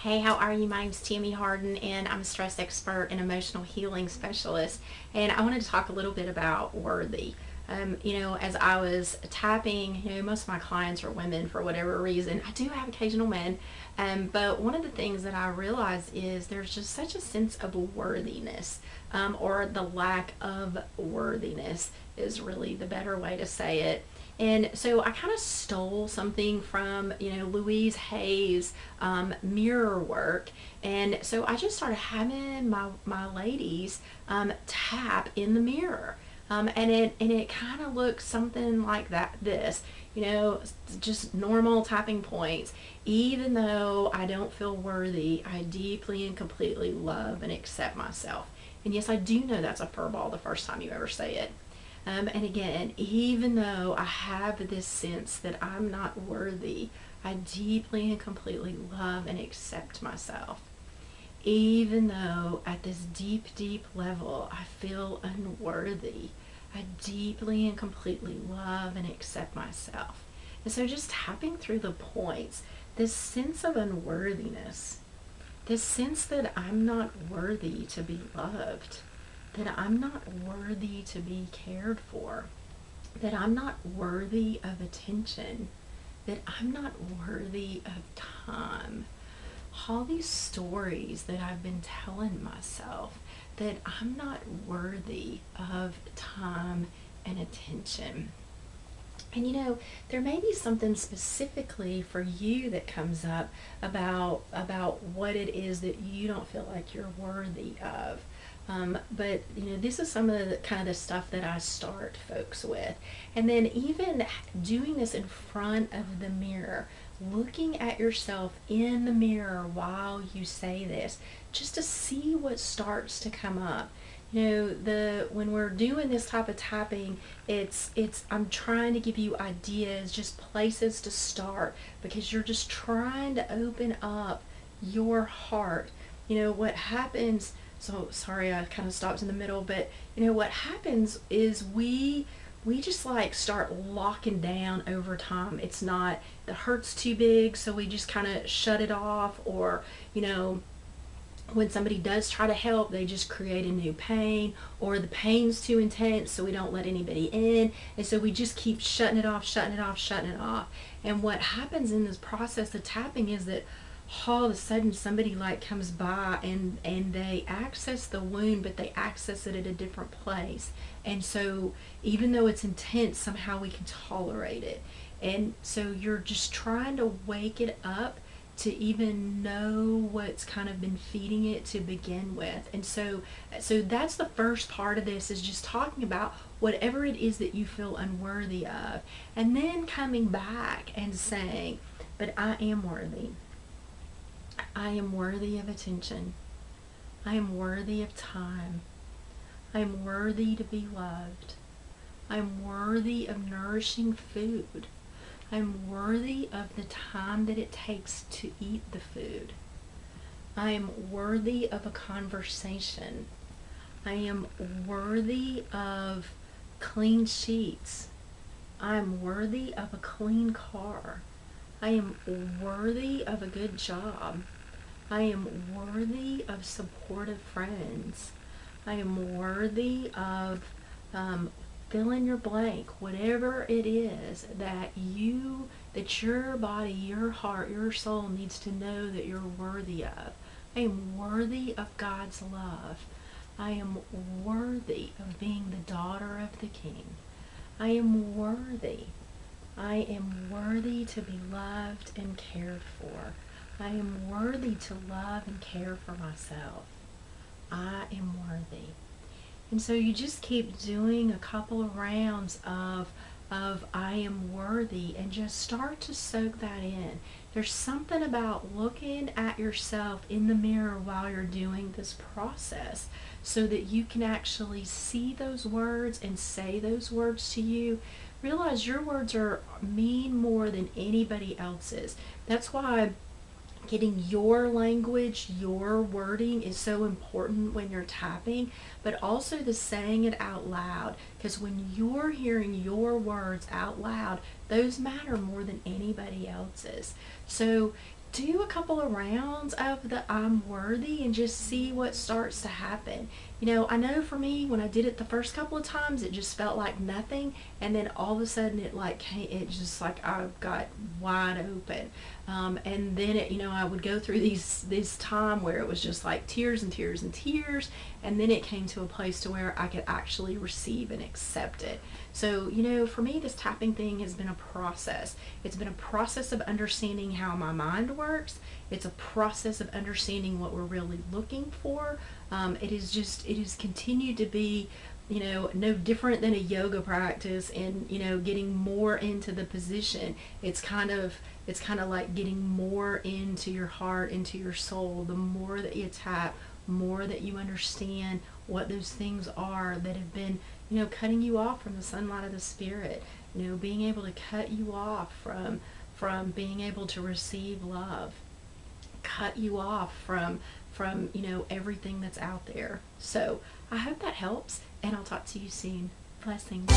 Hey, how are you? My name's Tammy Harden, and I'm a stress expert and emotional healing specialist. And I wanted to talk a little bit about worthy. As I was tapping, most of my clients are women for whatever reason. I do have occasional men, but one of the things that I realize is there's just such a sense of worthiness, or the lack of worthiness is really the better way to say it. And so I kind of stole something from, Louise Hay's mirror work. And so I just started having my ladies tap in the mirror. And it kind of looks something like this, just normal tapping points. Even though I don't feel worthy, I deeply and completely love and accept myself. And yes, I do know that's a furball the first time you ever say it. And again, even though I have this sense that I'm not worthy, I deeply and completely love and accept myself. Even though at this deep, deep level I feel unworthy, I deeply and completely love and accept myself. And so just tapping through the points, this sense of unworthiness, this sense that I'm not worthy to be loved, that I'm not worthy to be cared for, that I'm not worthy of attention, that I'm not worthy of time. All these stories that I've been telling myself that I'm not worthy of time and attention. And there may be something specifically for you that comes up about what it is that you don't feel like you're worthy of. But this is some of the kind of the stuff that I start folks with. And then even doing this in front of the mirror, looking at yourself in the mirror while you say this, just to see what starts to come up. The when we're doing this type of tapping, it's I'm trying to give you ideas, just places to start, because you're just trying to open up your heart. What happens, so sorry I kind of stopped in the middle, but what happens is we just like start locking down over time. It's not, the hurt's too big, so we just kind of shut it off. Or when somebody does try to help, they just create a new pain, or the pain's too intense, so we don't let anybody in, and so we just keep shutting it off, shutting it off, shutting it off. And what happens in this process of tapping is that all of a sudden somebody like comes by and they access the wound, but they access it at a different place. And so even though it's intense, somehow we can tolerate it. And so you're just trying to wake it up to even know what's kind of been feeding it to begin with. And so that's the first part of this, is just talking about whatever it is that you feel unworthy of, and then coming back and saying, but I am worthy. I am worthy of attention. I am worthy of time. I am worthy to be loved. I am worthy of nourishing food. I am worthy of the time that it takes to eat the food. I am worthy of a conversation. I am worthy of clean sheets. I am worthy of a clean car. I am worthy of a good job. I am worthy of supportive friends. I am worthy of fill in your blank, whatever it is that your body, your heart, your soul needs to know that you're worthy of. I am worthy of God's love. I am worthy of being the daughter of the King. I am worthy. I am worthy to be loved and cared for. I am worthy to love and care for myself. I am worthy. And so you just keep doing a couple of rounds of I am worthy, and just start to soak that in. There's something about looking at yourself in the mirror while you're doing this process, so that you can actually see those words and say those words to you. Realize your words mean more than anybody else's. That's why getting your language, your wording is so important when you're tapping, but also the saying it out loud, because when you're hearing your words out loud, those matter more than anybody else's. So do a couple of rounds of the I'm worthy and just see what starts to happen. I know for me, when I did it the first couple of times, it just felt like nothing, and then all of a sudden it like came, it just like I got wide open. And then I would go through this time where it was just like tears and tears and tears, and then it came to a place to where I could actually receive and accept it. So, for me, this tapping thing has been a process. It's been a process of understanding how my mind works. It's a process of understanding what we're really looking for. It has continued to be, no different than a yoga practice, and, getting more into the position. It's kind of like getting more into your heart, into your soul. The more that you tap, more that you understand what those things are that have been, cutting you off from the sunlight of the spirit. Being able to cut you off from being able to receive love, cut you off from everything that's out there. So I hope that helps, and I'll talk to you soon. Blessings.